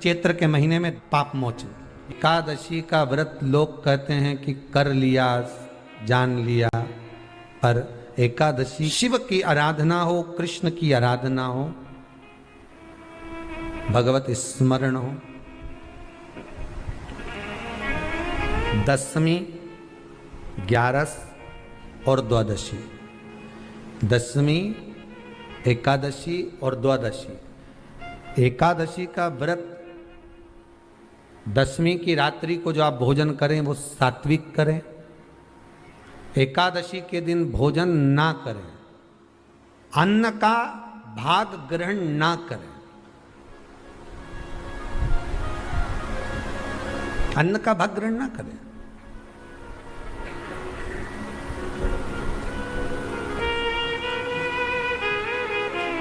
चैत्र के महीने में पाप मोचन। एकादशी का व्रत लोग कहते हैं कि कर लिया, जान लिया, पर एकादशी शिव की आराधना हो, कृष्ण की आराधना हो, भगवत स्मरण हो। दशमी, ग्यारस और द्वादशी, दशमी, एकादशी और द्वादशी। एकादशी का व्रत, दशमी की रात्रि को जो आप भोजन करें वो सात्विक करें। एकादशी के दिन भोजन ना करें, अन्न का भाग ग्रहण ना करें, अन्न का भाग ग्रहण ना करें।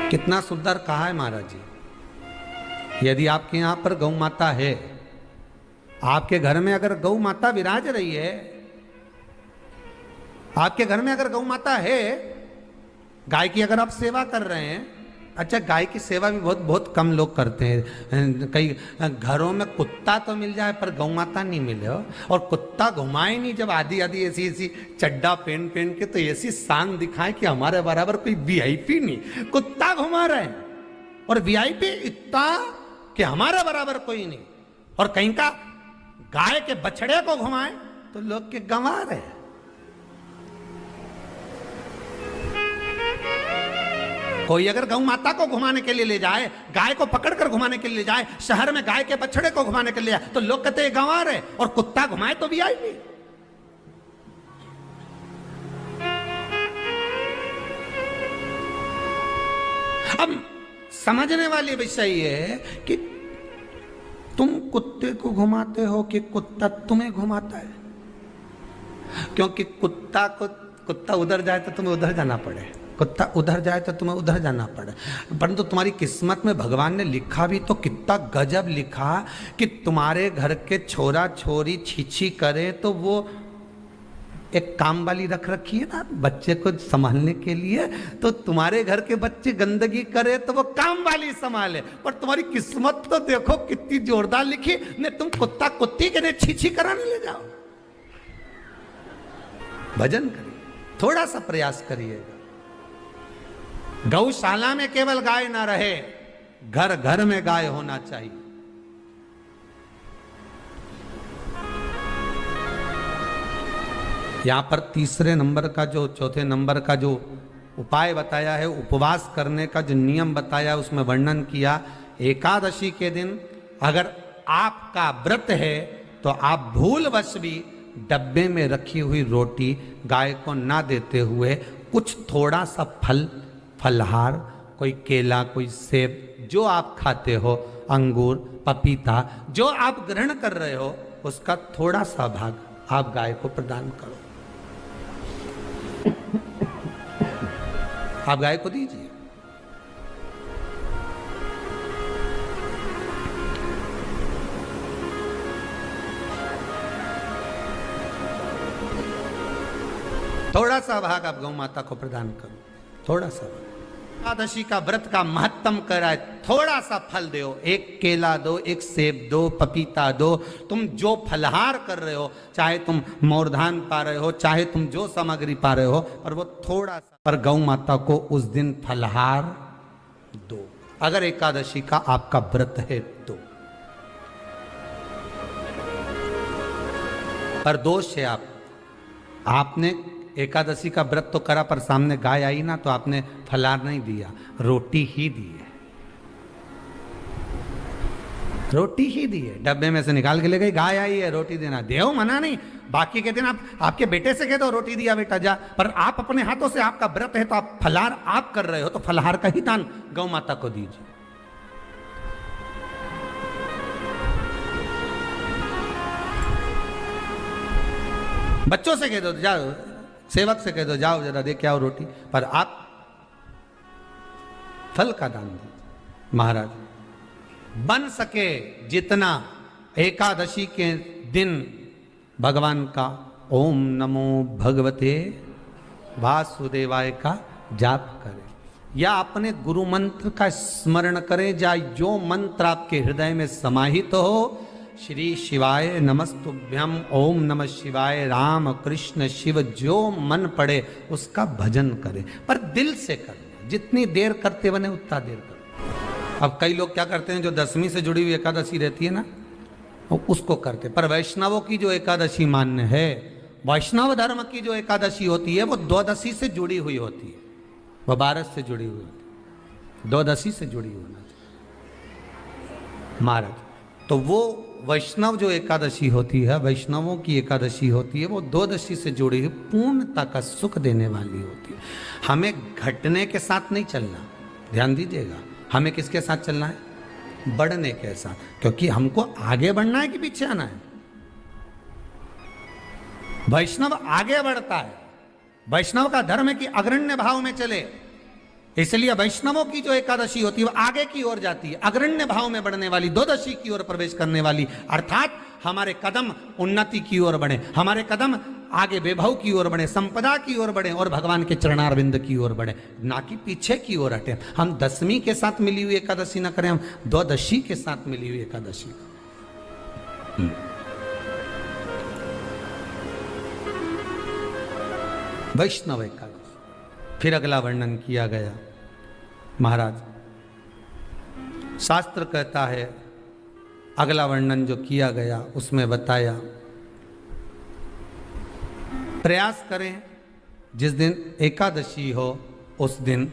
कितना सुंदर कहा है महाराज जी। यदि आपके यहां पर गौ माता है, आपके घर में अगर गौ माता विराज रही है, आपके घर में अगर गौ माता है, गाय की अगर आप सेवा कर रहे हैं, अच्छा गाय की सेवा भी बहुत बहुत कम लोग करते हैं। कई घरों में कुत्ता तो मिल जाए पर गौ माता नहीं मिले हो, और कुत्ता घुमाए नहीं जब आधी आधी ऐसी ऐसी चड्डा पहन पहन के, तो ऐसी शान दिखाए कि हमारे बराबर कोई वीआईपी नहीं, कुत्ता घुमा रहे हैं, और वीआईपी इतना कि हमारे बराबर कोई नहीं। और कहीं का गाय के बछड़े को घुमाए तो लोग के गंवा रहे हैं। कोई अगर गौ माता को घुमाने के लिए ले जाए, गाय को पकड़कर घुमाने के लिए ले जाए, शहर में गाय के बछड़े को घुमाने के लिए जाए, तो लोग कहते हैं गंवा रहे, और कुत्ता घुमाए तो वीआईपी। अब समझने वाली विषय ये है कि तुम कुत्ते को घुमाते हो कि कुत्ता तुम्हें घुमाता है। क्योंकि कुत्ता उधर जाए तो तुम्हें उधर जाना पड़े, कुत्ता उधर जाए तो तुम्हें उधर जाना पड़े। परंतु तुम्हारी किस्मत में भगवान ने लिखा भी तो कितना गजब लिखा कि तुम्हारे घर के छोरा छोरी छीछी करे तो वो एक काम वाली रख रखी है ना बच्चे को संभालने के लिए, तो तुम्हारे घर के बच्चे गंदगी करे तो वो काम वाली संभाले। पर तुम्हारी किस्मत तो देखो कितनी जोरदार लिखी, ने तुम कुत्ता कुत्ती के ने छीछी कराने ले जाओ। भजन करिए, थोड़ा सा प्रयास करिएगा। गौशाला में केवल गाय ना रहे, घर घर में गाय होना चाहिए। यहां पर तीसरे नंबर का जो, चौथे नंबर का जो उपाय बताया है, उपवास करने का जो नियम बताया, उसमें वर्णन किया एकादशी के दिन अगर आपका व्रत है तो आप भूलवश भी डब्बे में रखी हुई रोटी गाय को ना देते हुए कुछ थोड़ा सा फलहार, कोई केला, कोई सेब, जो आप खाते हो, अंगूर, पपीता, जो आप ग्रहण कर रहे हो, उसका थोड़ा सा भाग आप गाय को प्रदान करो। आप गाय को दीजिए। थोड़ा सा भाग आप गौ माता को प्रदान करो, थोड़ा सा। एकादशी का व्रत का महत्तम कराए, थोड़ा सा फल दो, एक केला दो, एक सेब दो, पपीता दो। तुम जो फलहार कर रहे हो, चाहे तुम मोरधान पा रहे हो, चाहे तुम जो सामग्री पा रहे हो, पर वो थोड़ा सा, पर गौ माता को उस दिन फलहार दो, अगर एकादशी का आपका व्रत है तो। पर दोष है आपने एकादशी का व्रत तो करा, पर सामने गाय आई ना तो आपने फलाहार नहीं दिया, रोटी ही दी है, रोटी ही दी है। डब्बे में से निकाल के ले गई, गाय आई है रोटी देना, देव मना नहीं। बाकी के दिन आप आपके बेटे से कह दो रोटी दिया बेटा जा, पर आप अपने हाथों से, आपका व्रत है तो आप फलाहार आप कर रहे हो, तो फलाहार का ही दान गौ माता को दीजिए। बच्चों से कह दो, जाओ, सेवक से कह दो जाओ जरा दे के आओ रोटी, पर आप फल का दान दीजिए। महाराज बन सके जितना एकादशी के दिन भगवान का ओम नमो भगवते वासुदेवाय का जाप करें। या अपने गुरु मंत्र का स्मरण करें, या जो मंत्र आपके हृदय में समाहित हो, श्री शिवाय नमस्तुभ्यम, ओम नमः शिवाय, राम कृष्ण शिव, जो मन पड़े उसका भजन करें, पर दिल से करें। जितनी देर करते बने उतना देर करें। अब कई लोग क्या करते हैं, जो 10वीं से जुड़ी हुई एकादशी रहती है ना, उसको करते। पर वैष्णवों की जो एकादशी मान्य है, वैष्णव धर्म की जो एकादशी होती है, वो द्वादशी से जुड़ी हुई होती है, वह 12 से जुड़ी हुई होती है, द्वादशी से जुड़ी होना चाहिए महाराज। तो वो वैष्णव जो एकादशी होती है, वैष्णवों की एकादशी होती है, वो द्वादशी से जुड़ी हुई पूर्णता का सुख देने वाली होती है। हमें घटने के साथ नहीं चलना, ध्यान दीजिएगा। हमें किसके साथ चलना है? बढ़ने के साथ, क्योंकि हमको आगे बढ़ना है कि पीछे आना है। वैष्णव आगे बढ़ता है, वैष्णव का धर्म है कि अग्रण्य भाव में चले, इसलिए वैष्णवों की जो एकादशी होती है वो आगे की ओर जाती है, अग्रण्य भाव में बढ़ने वाली, द्वादशी की ओर प्रवेश करने वाली, अर्थात हमारे कदम उन्नति की ओर बढ़े, हमारे कदम आगे वैभव की ओर बढ़े, संपदा की ओर बढ़े और भगवान के चरणारविंद की ओर बढ़े, ना कि पीछे की ओर हटे। हम 10वीं के साथ मिली हुई एकादशी ना करें, हम द्वादशी के साथ मिली हुई एकादशी। वैष्णव एकादशी। फिर अगला वर्णन किया गया महाराज, शास्त्र कहता है, अगला वर्णन जो किया गया उसमें बताया, प्रयास करें जिस दिन एकादशी हो उस दिन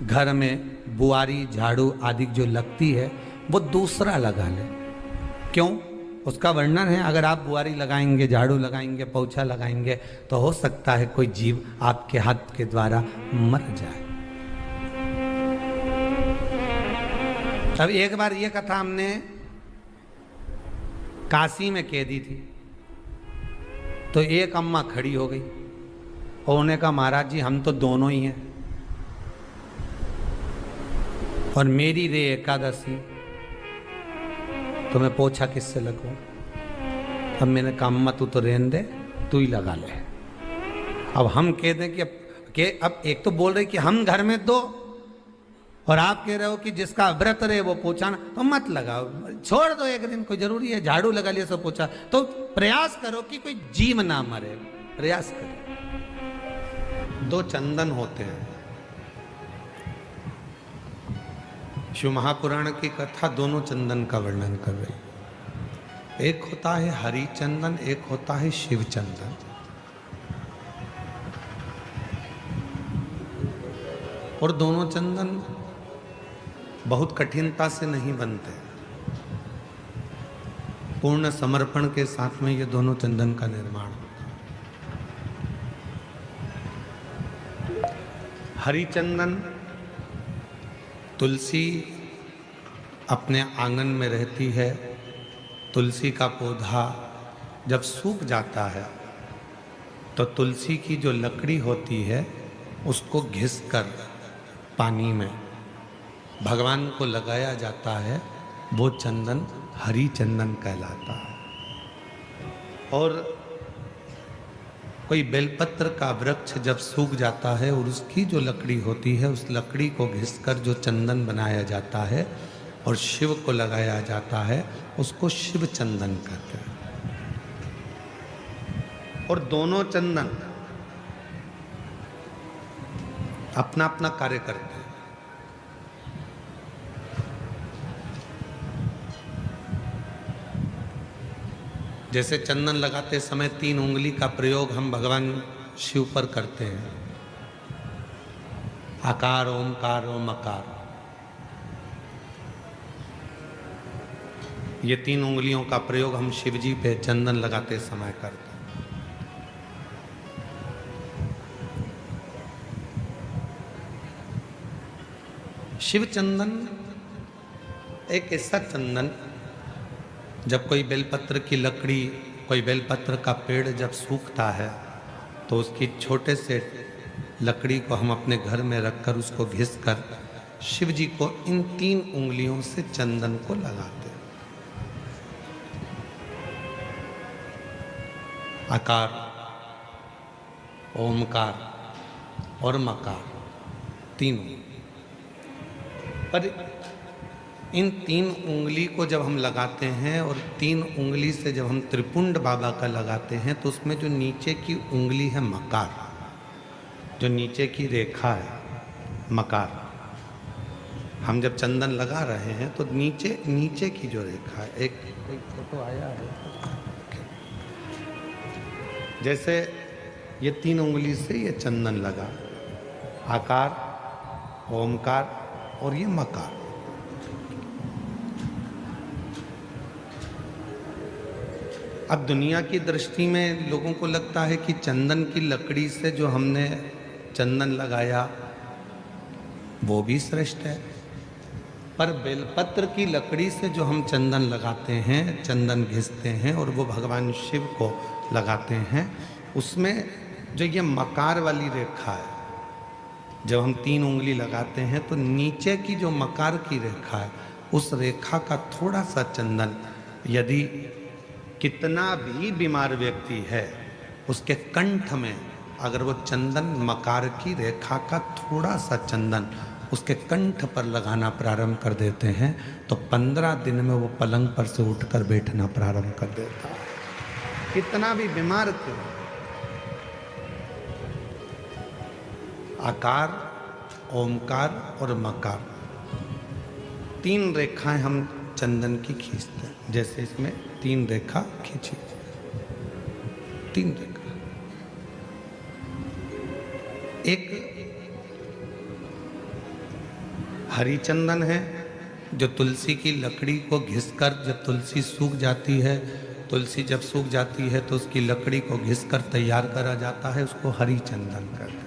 घर में बुआरी झाड़ू आदि जो लगती है वो दूसरा लगा ले। क्यों? उसका वर्णन है, अगर आप बुआरी लगाएंगे, झाड़ू लगाएंगे, पोछा लगाएंगे, तो हो सकता है कोई जीव आपके हाथ के द्वारा मर जाए। अब एक बार ये कथा हमने काशी में कह दी थी, तो एक अम्मा खड़ी हो गई और उन्होंने कहा, महाराज जी हम तो दोनों ही हैं, और मेरी रे एकादशी, तो मैं पोछा किससे लगूं? अब मैंने कहा अम्मा तू तो रहने दे, तू ही लगा ले। अब हम कह दें कि अब एक तो बोल रहे कि हम घर में दो, और आप कह रहे हो कि जिसका व्रत रहे वो पोछा ना, तो मत लगाओ, छोड़ दो एक दिन, कोई जरूरी है? झाड़ू लगा लिया सब पोछा, तो प्रयास करो कि कोई जीव ना मरे, प्रयास करो। 2 चंदन होते हैं। शिव महापुराण की कथा दोनों चंदन का वर्णन कर रही। एक होता है हरि चंदन, एक होता है शिव चंदन। और दोनों चंदन बहुत कठिनता से नहीं बनते, पूर्ण समर्पण के साथ में ये दोनों चंदन का निर्माण होता है। हरि चंदन, तुलसी अपने आंगन में रहती है, तुलसी का पौधा जब सूख जाता है तो तुलसी की जो लकड़ी होती है उसको घिसकर पानी में भगवान को लगाया जाता है, वो चंदन हरि चंदन कहलाता है। और कोई बेलपत्र का वृक्ष जब सूख जाता है और उसकी जो लकड़ी होती है, उस लकड़ी को घिसकर जो चंदन बनाया जाता है और शिव को लगाया जाता है, उसको शिव चंदन कहते हैं। और दोनों चंदन अपना अपना कार्य करते हैं। जैसे चंदन लगाते समय 3 उंगली का प्रयोग हम भगवान शिव पर करते हैं, आकार, ओमकार, ओमकार। ये 3 उंगलियों का प्रयोग हम शिव जी पे चंदन लगाते समय करते हैं। शिव चंदन एक ऐसा चंदन, जब कोई बेलपत्र की लकड़ी, कोई बेलपत्र का पेड़ जब सूखता है तो उसकी छोटे से लकड़ी को हम अपने घर में रखकर उसको घिसकर शिव जी को इन 3 उंगलियों से चंदन को लगाते हैं। आकार, ओमकार और मकार, 3 पर इन 3 उंगली को जब हम लगाते हैं और 3 उंगली से जब हम त्रिपुंड बाबा का लगाते हैं तो उसमें जो नीचे की उंगली है मकार, जो नीचे की रेखा है मकार, हम जब चंदन लगा रहे हैं तो नीचे नीचे की जो रेखा है, एक फोटो आया है, जैसे ये 3 उंगली से ये चंदन लगा, आकार, ओमकार और ये मकार। अब दुनिया की दृष्टि में लोगों को लगता है कि चंदन की लकड़ी से जो हमने चंदन लगाया वो भी श्रेष्ठ है, पर बेलपत्र की लकड़ी से जो हम चंदन लगाते हैं, चंदन घिसते हैं और वो भगवान शिव को लगाते हैं, उसमें जो ये मकार वाली रेखा है, जब हम 3 उंगली लगाते हैं तो नीचे की जो मकार की रेखा है उस रेखा का थोड़ा सा चंदन, यदि कितना भी बीमार व्यक्ति है उसके कंठ में अगर वो चंदन मकार की रेखा का थोड़ा सा चंदन उसके कंठ पर लगाना प्रारंभ कर देते हैं तो 15 दिन में वो पलंग पर से उठकर बैठना प्रारंभ कर देता है, कितना भी बीमार क्यों। आकार, ओमकार और मकार 3 रेखाएं हम चंदन की खींचते हैं, जैसे इसमें 3 रेखा खींची, 3 रेखा। एक हरी चंदन है जो तुलसी की लकड़ी को घिसकर, जब तुलसी सूख जाती है, तुलसी जब सूख जाती है तो उसकी लकड़ी को घिसकर तैयार करा जाता है, उसको हरी चंदन कहते हैं।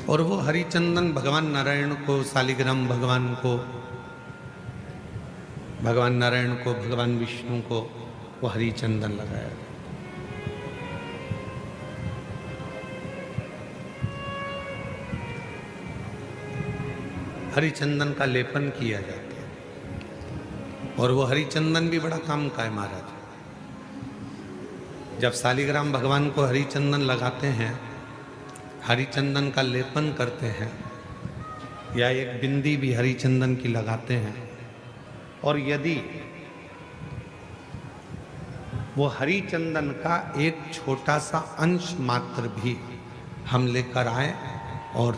और वो हरी चंदन भगवान नारायण को, शालिग्राम भगवान को, भगवान नारायण को, भगवान विष्णु को वो हरी चंदन लगाया। हरी चंदन का लेपन किया जाता है और वो हरी चंदन भी बड़ा काम का है महाराज। जब शालिग्राम भगवान को हरी चंदन लगाते हैं, हरी चंदन का लेपन करते हैं, या एक बिंदी भी हरी चंदन की लगाते हैं, और यदि वो हरी चंदन का एक छोटा सा अंश मात्र भी हम लेकर आए, और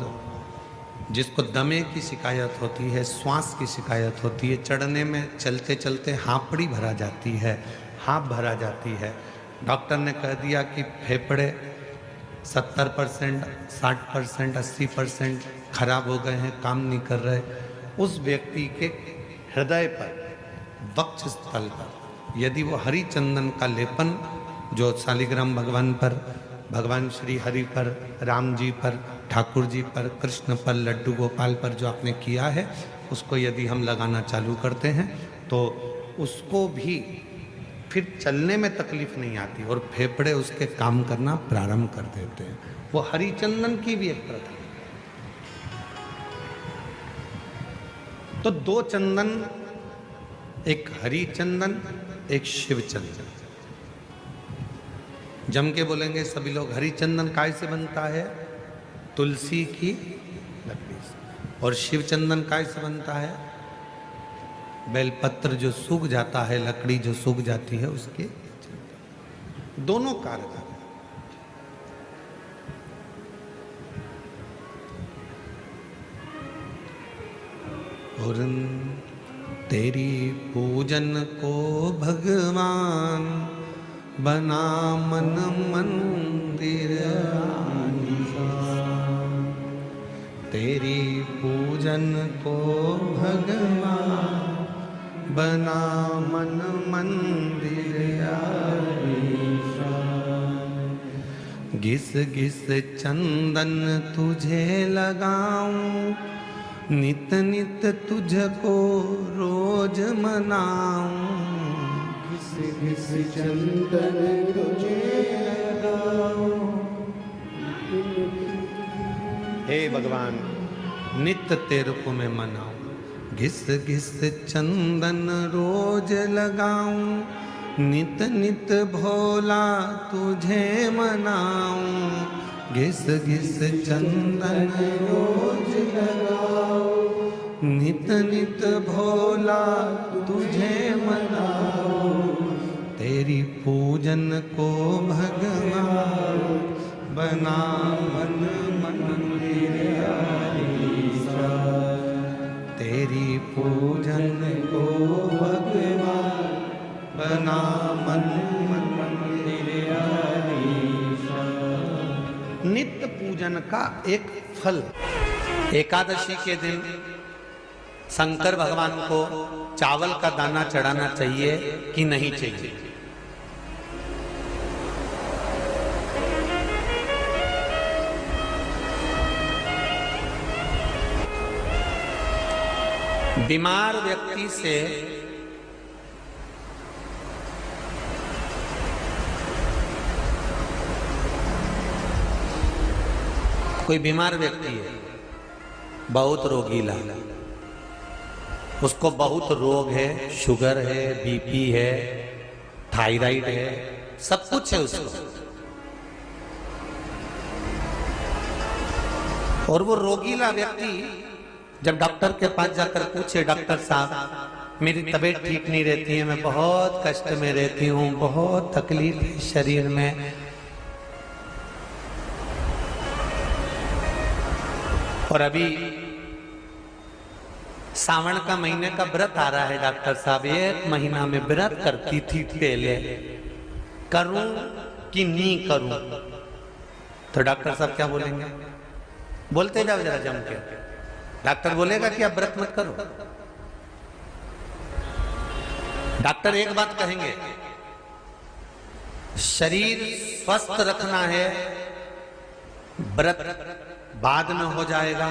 जिसको दमे की शिकायत होती है, श्वास की शिकायत होती है, चढ़ने में चलते चलते हाँपड़ी भरा जाती है, हाँप भरा जाती है, डॉक्टर ने कह दिया कि फेफड़े 70%, 60%, 80% खराब हो गए हैं, काम नहीं कर रहे, उस व्यक्ति के हृदय पर, वक्षस्थल पर यदि वो हरी चंदन का लेपन जो शालिग्राम भगवान पर, भगवान श्री हरि पर, राम जी पर, ठाकुर जी पर, कृष्ण पर, लड्डू गोपाल पर जो आपने किया है, उसको यदि हम लगाना चालू करते हैं तो उसको भी फिर चलने में तकलीफ नहीं आती और फेफड़े उसके काम करना प्रारंभ कर देते हैं। वो हरी चंदन की भी एक प्रथा। तो 2 चंदन, एक हरी चंदन, एक शिव चंदन। जम के बोलेंगे सभी लोग, हरी चंदन काय से बनता है? तुलसी की लकड़ी से। और शिव चंदन काय से बनता है? बेलपत्र जो सूख जाता है, लकड़ी जो सूख जाती है उसके। दोनों कारगर। और तेरी पूजन को भगवान बना मन मंदिर, तेरी पूजन को भगवान बना मन मंदिर, घिस घिस चंदन तुझे लगाऊं, नित नित तुझको रोज मनाऊं, घिस घिस चंदन तुझे लगाऊं। हे भगवान, नित्य तेरे को मैं मनाऊं, घिस घिस चंदन रोज लगाऊं, नित नित भोला तुझे मनाऊं, घिस घिस चंदन रोज लगाओ, नित नित भोला तुझे मनाओ, तेरी पूजन को भगवान बना मन मंदिर आलीसा, तेरी पूजन को भगवान बना मन मंदिर आलीसा। नित्य पूजन का एक फल। एकादशी के दिन शंकर भगवान को चावल का दाना चढ़ाना चाहिए कि नहीं चाहिए? बीमार व्यक्ति से कोई बीमार व्यक्ति है, बहुत रोगीला, उसको बहुत रोग है, शुगर है, बीपी है, थायराइड है, सब कुछ है उसको, और वो रोगीला व्यक्ति जब डॉक्टर के पास जाकर पूछे, डॉक्टर साहब मेरी तबीयत ठीक नहीं रहती है, मैं बहुत कष्ट में रहती हूँ, बहुत तकलीफ है शरीर में, और अभी सावन का महीने का व्रत आ रहा है डॉक्टर साहब, 1 महीना में व्रत करती थी पहले, करूं कि नहीं करूं? तो डॉक्टर साहब क्या बोलेंगे? बोलते जाओ जरा जम के। डॉक्टर बोलेगा कि आप व्रत मत करो। डॉक्टर एक बात कहेंगे, शरीर स्वस्थ रखना है, व्रत बाद में हो जाएगा,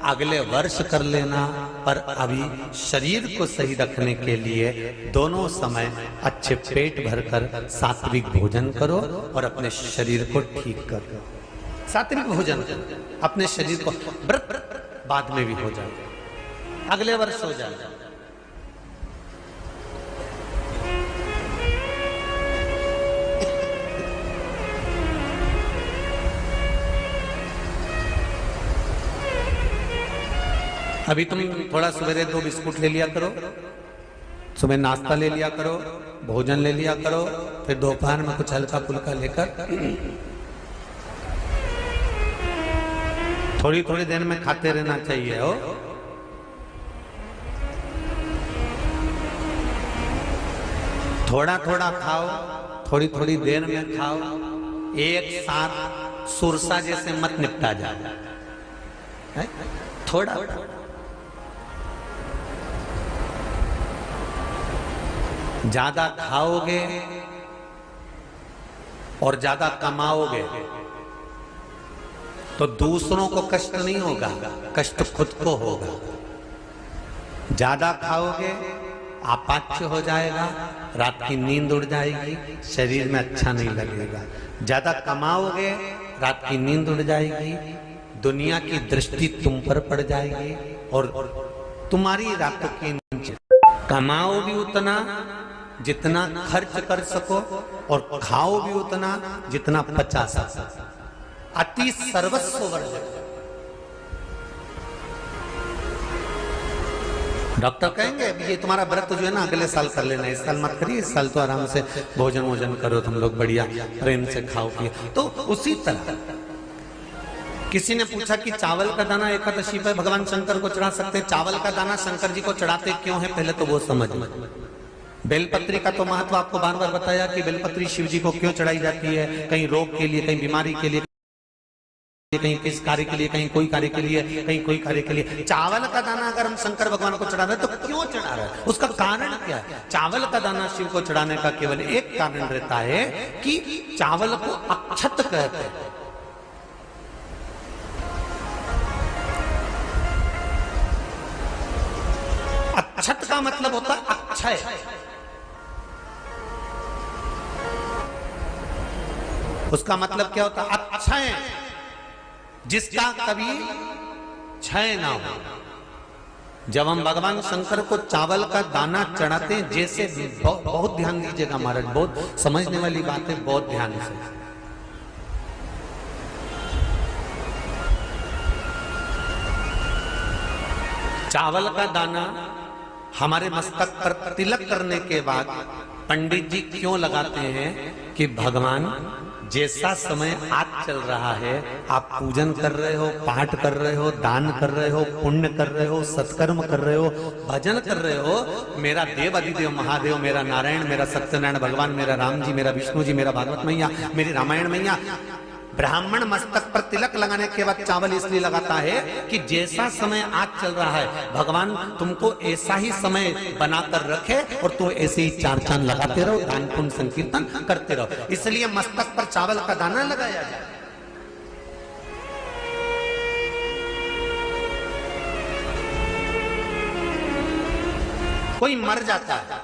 अगले वर्ष कर लेना, पर अभी शरीर को सही रखने के लिए दोनों समय अच्छे पेट भरकर सात्विक भोजन करो और अपने शरीर को ठीक करो। सात्विक भोजन अपने शरीर को, व्रत बाद में भी हो जाए, अगले वर्ष हो जाए। अभी तुम थोड़ा सवेरे 2 बिस्कुट ले लिया करो, सुबह नाश्ता ले लिया करो, भोजन ले लिया करो, फिर दोपहर में कुछ हल्का फुल्का लेकर थोड़ी थोड़ी देर में खाते रहना चाहिए हो। थोड़ा थोड़ा खाओ, थोड़ी थोड़ी देर में खाओ, एक साथ सुरसा जैसे मत निपटा जाए, थोड़ा ज्यादा खाओगे और ज्यादा कमाओगे तो दूसरों को कष्ट नहीं होगा, कष्ट खुद को होगा। ज्यादा खाओगे अपाच्य हो जाएगा, रात की नींद उड़ जाएगी, शरीर में अच्छा नहीं लगेगा। ज्यादा कमाओगे, रात की नींद उड़ जाएगी, दुनिया की दृष्टि तुम पर पड़ जाएगी और तुम्हारी रातों की नींद। कमाओ भी उतना जितना खर्च कर सको और खाओ भी उतना जितना पचा सको। अति सर्वस्व वर्जक। डॉक्टर कहेंगे ये तुम्हारा व्रत जो है ना अगले साल कर लेना, इस साल मत करिए, इस साल तो आराम से भोजन वोजन करो तुम लोग, बढ़िया प्रेम से खाओ पिए। तो उसी तरह किसी ने पूछा कि चावल का दाना एकादशी पर भगवान शंकर को चढ़ा सकते हैं? चावल का दाना शंकर जी को चढ़ाते क्यों है, पहले तो वो समझ। बेलपत्री का तो महत्व आपको बार बार बताया कि बेलपत्री शिव जी को क्यों चढ़ाई जाती है, कहीं रोग के लिए, कहीं बीमारी के लिए, कहीं किस कार्य के लिए, कहीं कोई कार्य के लिए, कहीं कोई कार्य के लिए। चावल का दाना अगर हम शंकर भगवान को चढ़ा रहे हैं तो क्यों चढ़ा रहे हैं, उसका कारण क्या है? चावल का दाना शिव को चढ़ाने का केवल एक कारण रहता है कि चावल को अक्षत कहते हैं। अक्षत का मतलब होता है अक्षय। उसका मतलब क्या होता है? अक्षय, जिसका कभी क्षय ना हो। जब हम भगवान शंकर को चावल का दाना चढ़ाते हैं, जैसे बहुत ध्यान दीजिएगा महाराज, बहुत समझने वाली बात है, बहुत ध्यान से। चावल का दाना हमारे मस्तक पर तिलक करने के बाद पंडित जी क्यों लगाते हैं कि भगवान जैसा समय आज चल रहा है, आप पूजन कर रहे हो, पाठ कर रहे हो, दान कर रहे हो, पुण्य कर रहे हो, सत्कर्म कर रहे हो, भजन कर रहे हो, मेरा देव अधिदेव महादेव, मेरा नारायण, मेरा सत्यनारायण भगवान, मेरा राम जी, मेरा विष्णु जी, मेरा भागवत मैया, मेरी रामायण मैया, ब्राह्मण मस्तक पर तिलक लगाने के बाद चावल इसलिए लगाता है कि जैसा समय आज चल रहा है, भगवान तुमको ऐसा ही समय बनाकर रखे और तुम ऐसे ही चार चांद लगाते रहो, दान पुण्य संकीर्तन करते रहो, इसलिए मस्तक पर चावल का दाना लगाया जाए। कोई मर जाता है,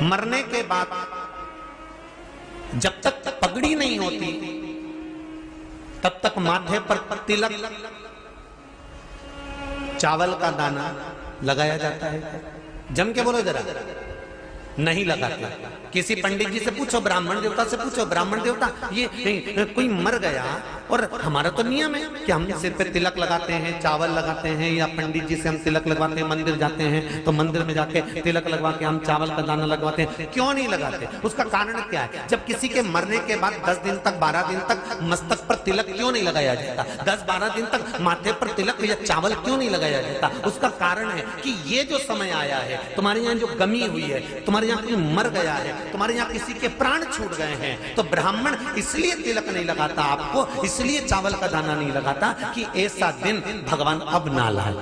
मरने के बाद जब तक पगड़ी नहीं होती तब तक माथे पर तिलक चावल का दाना लगाया जाता है। जम के बोलो जरा, नहीं लगाते। किसी पंडित जी से पूछो, ब्राह्मण देवता से पूछो, ब्राह्मण देवता ये कोई मर गया और हमारा तो नियम है कि हम सिर पे तिलक लगाते हैं, चावल लगाते हैं, या पंडित जी से हम तिलक लगवाते हैं, मंदिर जाते हैं तो मंदिर में जाके तिलक लगवा के हम चावल का दाना लगवाते हैं, क्यों नहीं लगाते? उसका कारण क्या है? जब किसी के मरने के बाद 10 दिन तक 12 दिन तक मस्तक पर तिलक क्यों नहीं लगाया जाता? 10-12 दिन तक माथे पर तिलक या चावल क्यों नहीं लगाया जाता? उसका कारण है कि ये जो समय आया है, तुम्हारे यहाँ जो गमी हुई है, तुम्हारे यहाँ कोई मर गया है, तुम्हारे यहाँ किसी के प्राण छूट गए हैं, तो ब्राह्मण इसलिए तिलक नहीं लगाता आपको, इसलिए चावल का दाना नहीं लगाता कि ऐसा दिन भगवान अब ना लाए,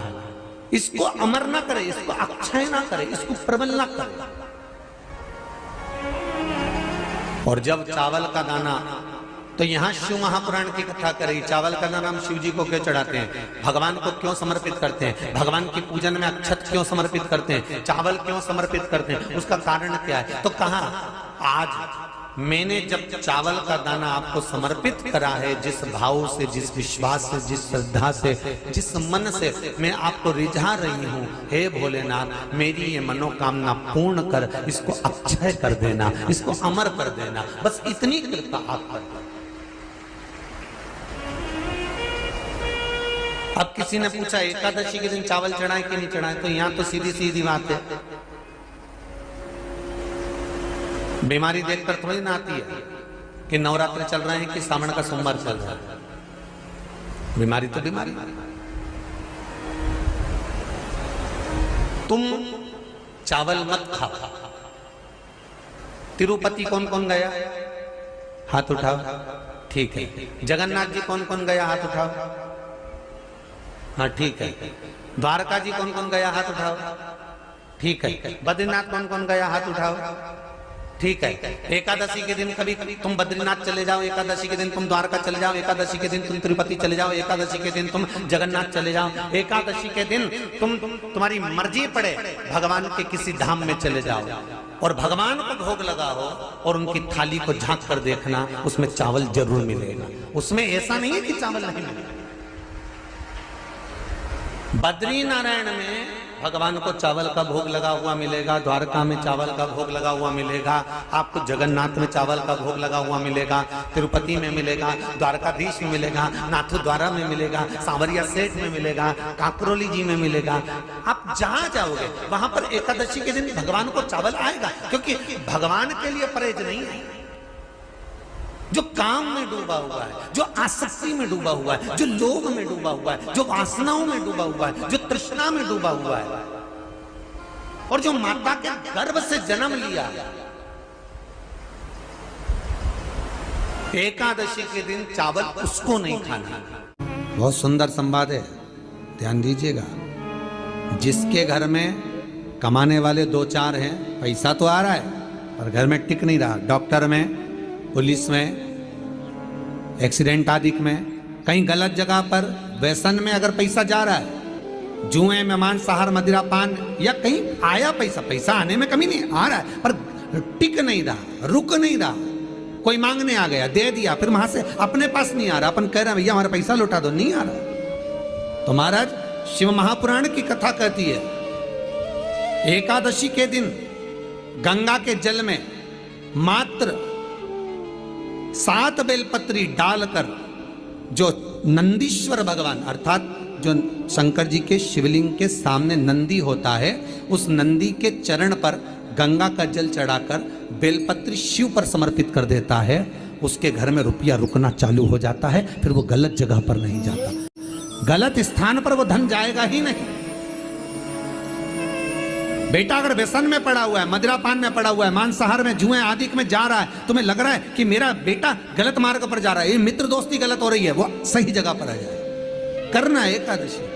इसको अमर ना करे, इसको अक्षय ना करे, इसको प्रबल ना करे। और जब चावल का दाना, तो यहां शिव महापुराण की कथा करी, चावल का दाना हम शिव जी को क्यों चढ़ाते हैं, भगवान को क्यों समर्पित करते हैं, भगवान की पूजन में अक्षत क्यों समर्पित करते हैं, चावल क्यों समर्पित करते हैं, उसका कारण क्या है? तो कहा आज मैंने जब चावल का दाना आपको समर्पित करा है, जिस भाव से, जिस विश्वास से, जिस श्रद्धा से, जिस मन से मैं आपको रिझा रही हूं, हे भोलेनाथ मेरी ये मनोकामना पूर्ण कर, इसको अक्षय कर देना, इसको अमर कर देना, बस इतनी कृपा आप कर। अब किसी ने पूछा एकादशी के दिन चावल चढ़ाए कि नहीं चढ़ाए, तो यहां तो सीधी सीधी बात है, बीमारी देखकर थोड़ी ना आती है कि नवरात्र चल रहे हैं कि सावन का सोमवार चल रहा है, बीमारी तो बीमारी। तुम चावल मत खाओ। तिरुपति कौन कौन गया? हाथ उठाओ। ठीक है। जगन्नाथ जी कौन कौन गया? हाथ उठाओ। हाँ ठीक है। द्वारका जी कौन कौन गया? हाथ उठाओ। ठीक है। बद्रीनाथ कौन कौन गया? हाथ उठाओ। ठीक है। एकादशी के दिन कभी तुम बद्रीनाथ चले जाओ, एकादशी के दिन तुम द्वारका चले जाओ, एकादशी के दिन तुम तिरुपति चले जाओ, एकादशी के दिन तुम जगन्नाथ चले जाओ, एकादशी के दिन तुम्हारी मर्जी पड़े भगवान के किसी धाम में चले जाओ और भगवान को भोग लगाओ और उनकी थाली को झांक कर देखना, उसमें चावल जरूर मिलेगा। उसमें ऐसा नहीं है कि चावल नहीं मिलेगा। बद्री नारायण में भगवान को चावल का भोग लगा हुआ मिलेगा, द्वारका में चावल का भोग लगा हुआ मिलेगा, आपको जगन्नाथ में चावल का भोग लगा हुआ मिलेगा, तिरुपति में मिलेगा, द्वारकाधीश में मिलेगा, नाथद्वारा में मिलेगा, सांवरिया सेठ में मिलेगा, काकरोली जी में मिलेगा। आप जहां जाओगे वहां पर एकादशी के दिन भगवान को चावल आएगा, क्योंकि भगवान के लिए परहेज नहीं है। जो काम में डूबा हुआ है, जो आसक्ति में डूबा हुआ है, जो लोभ में डूबा हुआ है, जो वासनाओं में डूबा हुआ है, जो तृष्णा में डूबा हुआ है और जो माता के गर्भ से जन्म लिया, एकादशी के दिन चावल उसको नहीं खाना। बहुत सुंदर संवाद है, ध्यान दीजिएगा। जिसके घर में कमाने वाले 2-4 हैं, पैसा तो आ रहा है पर घर में टिक नहीं रहा, डॉक्टर में, पुलिस में, एक्सीडेंट आदि में, कहीं गलत जगह पर व्यसन में अगर पैसा जा रहा है, जुए में, मांसाहार, मदिरा पान, या कहीं आया पैसा आने में कमी नहीं, आ रहा है पर टिक नहीं रहा, रुक नहीं रहा। कोई मांगने आ गया, दे दिया, फिर वहां से अपने पास नहीं आ रहा, अपन कह रहे हैं भैया हमारा पैसा लौटा दो, नहीं आ रहा। तो महाराज शिव महापुराण की कथा कहती है, एकादशी के दिन गंगा के जल में मात्र 7 बेलपत्री डालकर जो नंदीश्वर भगवान अर्थात जो शंकर जी के शिवलिंग के सामने नंदी होता है, उस नंदी के चरण पर गंगा का जल चढ़ाकर बेलपत्री शिव पर समर्पित कर देता है, उसके घर में रुपया रुकना चालू हो जाता है, फिर वो गलत जगह पर नहीं जाता, गलत स्थान पर वो धन जाएगा ही नहीं। बेटा अगर व्यसन में पड़ा हुआ है, मदिरापान में पड़ा हुआ है, मांसाहार में, जुए आदि में जा रहा है, तुम्हें लग रहा है कि मेरा बेटा गलत मार्ग पर जा रहा है, ये मित्र दोस्ती गलत हो रही है, वो सही जगह पर आ जाए। करना है एकादशी।